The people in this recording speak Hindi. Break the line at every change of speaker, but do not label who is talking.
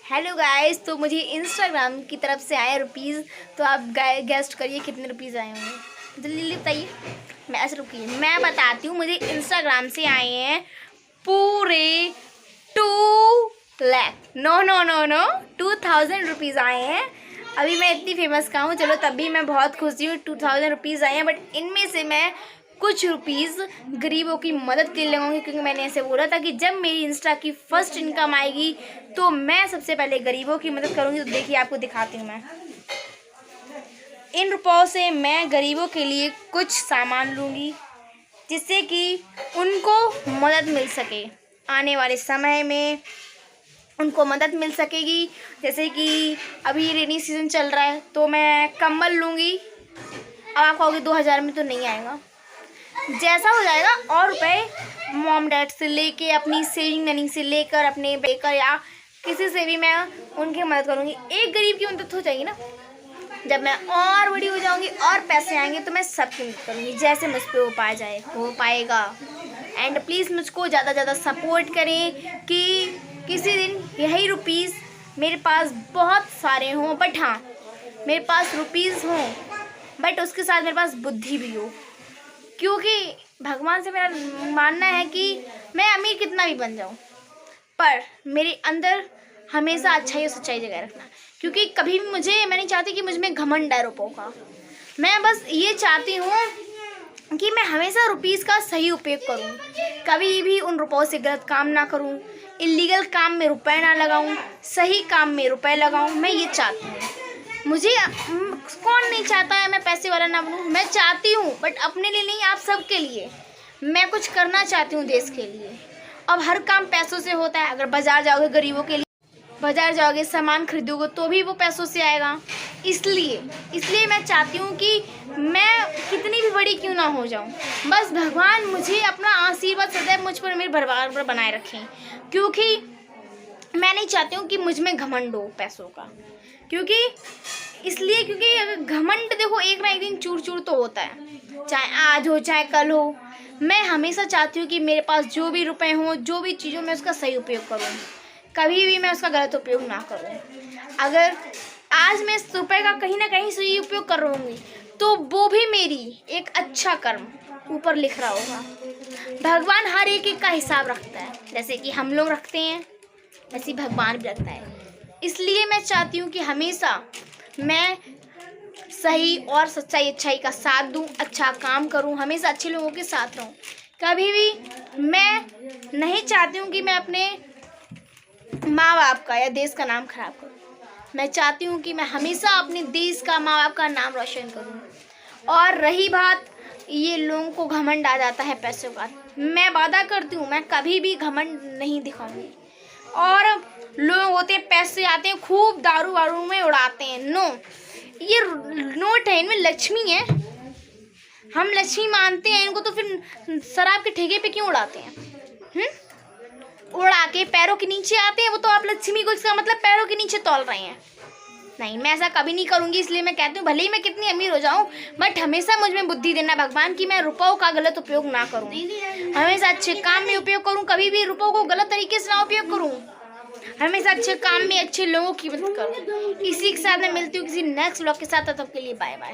हेलो गाइस, तो मुझे इंस्टाग्राम की तरफ से आए रुपीज़। तो आप गेस्ट करिए कितने रुपीज़ आए होंगे, जल्दी बताइए। मैं ऐसे रुकिए, मैं बताती हूँ। मुझे इंस्टाग्राम से आए हैं पूरे 2 लाख, नो 2000 रुपीज़ आए हैं। अभी मैं इतनी फेमस का हूँ, चलो तब भी मैं बहुत खुशी हूँ। 2000 रुपीज़ आए हैं, बट इनमें से मैं कुछ रुपीज़ गरीबों की मदद के लिए लगाऊंगी, क्योंकि मैंने ऐसे बोला था कि जब मेरी इंस्टा की फर्स्ट इनकम आएगी तो मैं सबसे पहले गरीबों की मदद करूंगी। तो देखिए, आपको दिखाती हूँ। मैं इन रुपयों से मैं गरीबों के लिए कुछ सामान लूँगी, जिससे कि उनको मदद मिल सके। आने वाले समय में उनको मदद मिल सकेगी। जैसे कि अभी रेनी सीज़न चल रहा है, तो मैं कंबल लूँगी। अब आप कहोगे 2000 में तो नहीं आएगा, जैसा हो जाएगा। और रुपए मॉम डैड से लेके, अपनी सेविंग मनी से लेकर, अपने बेकर या किसी से भी मैं उनकी मदद करूँगी। एक गरीब की मदद हो जाएगी ना। जब मैं और बड़ी हो जाऊँगी और पैसे आएंगे तो मैं सबकी मदद करूँगी, जैसे मुझ पर हो पाएगा। एंड प्लीज़ मुझको ज़्यादा ज़्यादा सपोर्ट करें कि किसी दिन यही रुपीज़ मेरे पास बहुत सारे हों, बट हाँ, मेरे पास रुपीज़ हों, बट उसके साथ मेरे पास बुद्धि भी हो। क्योंकि भगवान से मेरा मानना है कि मैं अमीर कितना भी बन जाऊं, पर मेरे अंदर हमेशा अच्छाई और सच्चाई जगह रखना। क्योंकि कभी भी मैं नहीं चाहती कि मुझ में घमंड है रुपयों का। मैं बस ये चाहती हूँ कि मैं हमेशा रुपीज़ का सही उपयोग करूँ, कभी भी उन रुपयों से गलत काम ना करूँ, इलीगल काम में रुपए ना लगाऊँ, सही काम में रुपए लगाऊँ। मैं ये चाहती हूँ। मुझे कौन नहीं चाहता है मैं पैसे वाला ना बनूं। मैं चाहती हूँ, बट अपने लिए नहीं, आप सबके लिए। मैं कुछ करना चाहती हूँ देश के लिए। अब हर काम पैसों से होता है। अगर बाज़ार जाओगे गरीबों के लिए, बाज़ार जाओगे सामान खरीदोगे तो भी वो पैसों से आएगा। इसलिए मैं चाहती हूँ कि मैं कितनी भी बड़ी क्यों ना हो जाऊँ, बस भगवान मुझे अपना आशीर्वाद सदैव मुझ पर, मेरे परिवार पर बनाए रखें। क्योंकि मैं नहीं चाहती हूँ कि मुझ में घमंड हो पैसों का। क्योंकि अगर घमंड देखो, एक ना एक दिन चूर चूर तो होता है, चाहे आज हो चाहे कल हो। मैं हमेशा चाहती हूँ कि मेरे पास जो भी रुपए हों, जो भी चीज़ों में उसका सही उपयोग करूँ, कभी भी मैं उसका गलत उपयोग ना करूँ। अगर आज मैं इस रुपए का कहीं ना कहीं सही उपयोग कर रहूँगी, तो वो भी मेरी एक अच्छा कर्म ऊपर लिख रहा होगा। भगवान हर एक का हिसाब रखता है, जैसे कि हम लोग रखते हैं, वैसे भगवान भी रखता है। इसलिए मैं चाहती हूँ कि हमेशा मैं सही और अच्छाई का साथ दूँ, अच्छा काम करूँ, हमेशा अच्छे लोगों के साथ रहूँ। कभी भी मैं नहीं चाहती हूँ कि मैं अपने माँ बाप का या देश का नाम खराब करूँ। मैं चाहती हूँ कि मैं हमेशा अपने देश का, माँ बाप का नाम रोशन करूँ। और रही बात, ये लोगों को घमंड आ जाता है पैसों का, मैं वादा करती हूँ मैं कभी भी घमंड नहीं दिखाऊंगी। और लोग होते हैं, पैसे आते हैं, खूब दारू वारू में उड़ाते हैं। नो, ये नोट है, इनमें लक्ष्मी है। हम लक्ष्मी मानते हैं इनको, तो फिर शराब के ठेके पे क्यों उड़ाते हैं? उड़ा के पैरों के नीचे आते हैं वो, तो आप लक्ष्मी को इसका मतलब पैरों के नीचे तौल रहे हैं। नहीं, मैं ऐसा कभी नहीं करूँगी। इसलिए मैं कहती हूँ, भले ही मैं कितनी अमीर हो जाऊँ, बट हमेशा मुझ में बुद्धि देना भगवान कि मैं रुपयों का गलत उपयोग ना करूँ, हमेशा अच्छे काम में उपयोग करूँ, कभी भी रुपयों को गलत तरीके से ना उपयोग करूँ, हमेशा अच्छे काम में अच्छे लोगों की मदद करूँ। इसी के साथ मैं मिलती हूँ किसी नेक्स्ट व्लॉग के साथ। तब तक के लिए बाय बाय।